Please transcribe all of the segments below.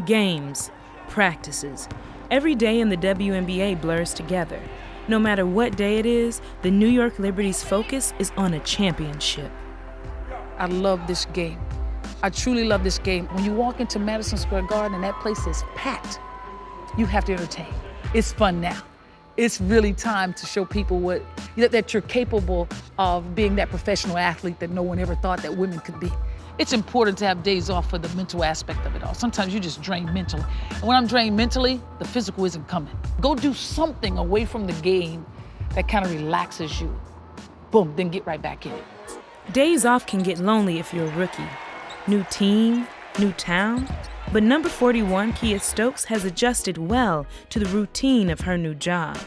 Games, practices. Every day in the WNBA blurs together. No matter what day it is, the New York Liberty's focus is on a championship. I love this game. I truly love this game. When you walk into Madison Square Garden and that place is packed, you have to entertain. It's fun now. It's really time to show people that you're capable of being that professional athlete that no one ever thought that women could be. It's important to have days off for the mental aspect of it all. Sometimes you just drain mentally. And when I'm drained mentally, the physical isn't coming. Go do something away from the game that kind of relaxes you. Boom, then get right back in it. Days off can get lonely if you're a rookie. New team, new town. But number 41, Kiah Stokes, has adjusted well to the routine of her new job.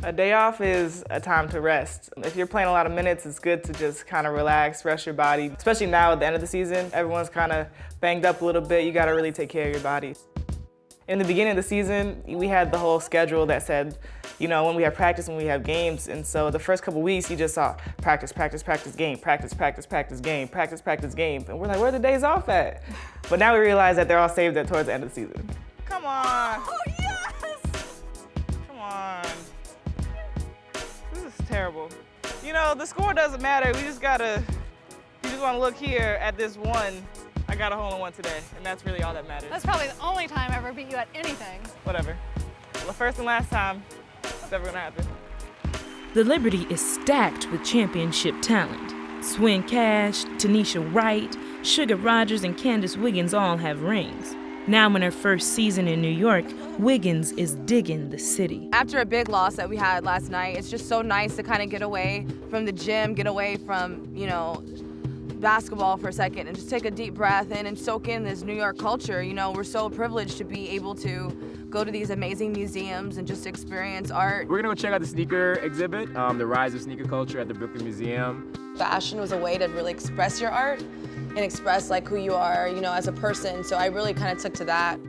A day off is a time to rest. If you're playing a lot of minutes, it's good to just kind of relax, rest your body. Especially now at the end of the season, everyone's kind of banged up a little bit. You gotta really take care of your body. In the beginning of the season, we had the whole schedule that said, when we have practice, when we have games. And so the first couple weeks, you just saw practice, practice, practice, game, practice, practice, practice, game, practice, practice, game. And we're like, where are the days off at? But now we realize that they're all saved towards the end of the season. Come on. Oh, yes! Come on. This is terrible. The score doesn't matter. You just want to look here at this one. I got a hole-in-one today, and that's really all that matters. That's probably the only time I ever beat you at anything. Whatever. The first and last time, it's never gonna happen. The Liberty is stacked with championship talent. Swin Cash, Tanisha Wright, Sugar Rodgers, and Candice Wiggins all have rings. Now in her first season in New York, Wiggins is digging the city. After a big loss that we had last night, it's just so nice to kind of get away from the gym, get away from, basketball for a second and just take a deep breath in and soak in this New York culture. We're so privileged to be able to go to these amazing museums and just experience art. We're gonna go check out the sneaker exhibit, the rise of sneaker culture at the Brooklyn Museum. Fashion was a way to really express your art and express who you are, as a person. So I really kind of took to that.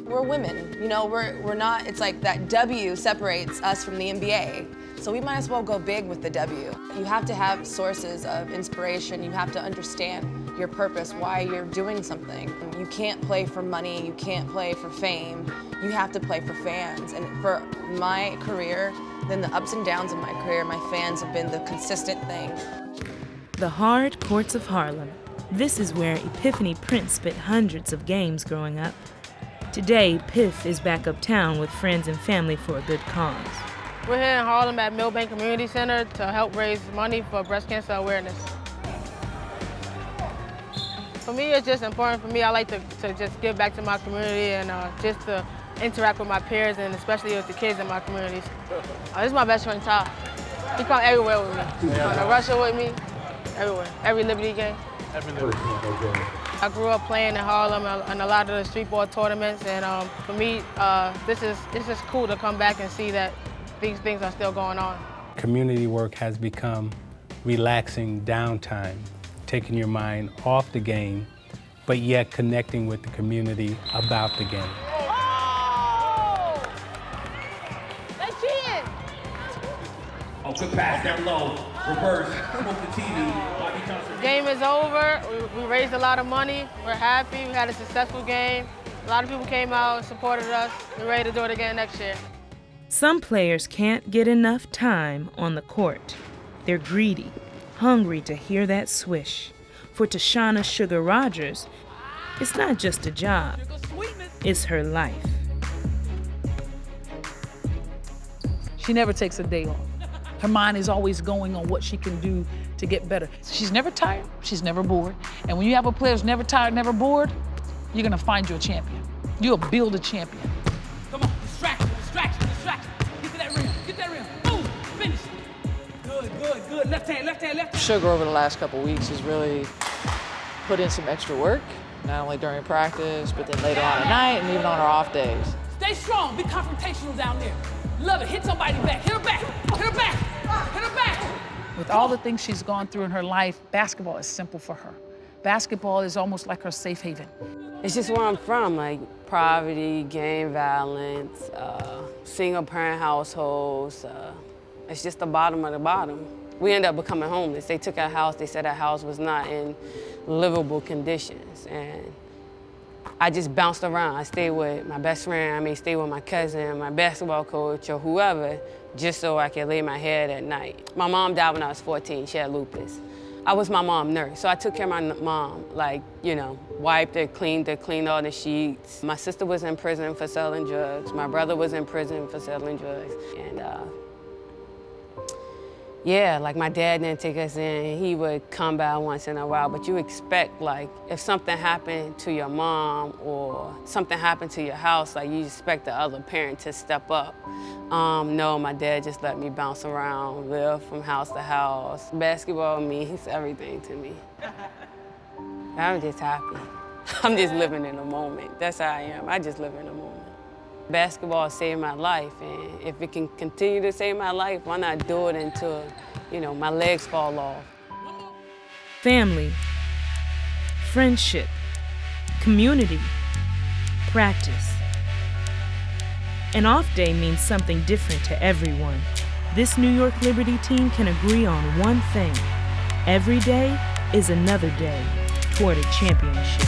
We're women, we're not, it's like that W separates us from the NBA. So we might as well go big with the W. You have to have sources of inspiration. You have to understand your purpose, why you're doing something. You can't play for money, you can't play for fame. You have to play for fans. And for my career, then the ups and downs of my career, my fans have been the consistent thing. The hard courts of Harlem. This is where Epiphanny Prince spent hundreds of games growing up. Today, Piff is back uptown with friends and family for a good cause. We're here in Harlem at Milbank Community Center to help raise money for breast cancer awareness. For me, it's just important for me. I like to just give back to my community and just to interact with my peers and especially with the kids in my communities. This is my best friend, Ty. He comes everywhere with me. He comes to Russia with me, everywhere. Every Liberty game. I grew up playing in Harlem and a lot of the street ball tournaments, and for me, it's just cool to come back and see that these things are still going on. Community work has become relaxing downtime, taking your mind off the game, but yet connecting with the community about the game. Oh! They cheating! Oh, good pass down low, reverse, smoke the TV. Game is over. We raised a lot of money. We're happy. We had a successful game. A lot of people came out and supported us. We're ready to do it again next year. Some players can't get enough time on the court. They're greedy, hungry to hear that swish. For Tashana Sugar Rodgers, it's not just a job, it's her life. She never takes a day off. Her mind is always going on what she can do to get better. She's never tired, she's never bored. And when you have a player who's never tired, never bored, you're gonna find you a champion. You'll build a champion. Come on, distraction, distraction, distraction. Get to that rim, get that rim. Boom, finish. Good, good, good. Left hand, left hand, left hand. Sugar over the last couple weeks has really put in some extra work, not only during practice, but then later on at night and even on our off days. Stay strong, be confrontational down there. Love it, hit somebody back, hit her back, hit her back, hit her back. With all the things she's gone through in her life, basketball is simple for her. Basketball is almost like her safe haven. It's just where I'm from, like poverty, gang violence, single parent households. It's just the bottom of the bottom. We ended up becoming homeless. They took our house, they said our house was not in livable conditions. And I just bounced around. I stayed with my best friend, stayed with my cousin, my basketball coach, or whoever, just so I could lay my head at night. My mom died when I was 14. She had lupus. I was my mom's nurse, so I took care of my mom, like, you know, wiped her, cleaned all the sheets. My sister was in prison for selling drugs. My brother was in prison for selling drugs. And yeah, like my dad didn't take us in. He would come by once in a while, but you expect, like, if something happened to your mom or something happened to your house, like, you expect the other parent to step up. No, my dad just let me bounce around, live from house to house. Basketball means everything to me. I'm just happy. I'm just living in the moment. That's how I am. I just live in the moment. Basketball saved my life, and if it can continue to save my life, why not do it until, you know, my legs fall off? Family, friendship, community, practice. An off day means something different to everyone. This New York Liberty team can agree on one thing. Every day is another day toward a championship.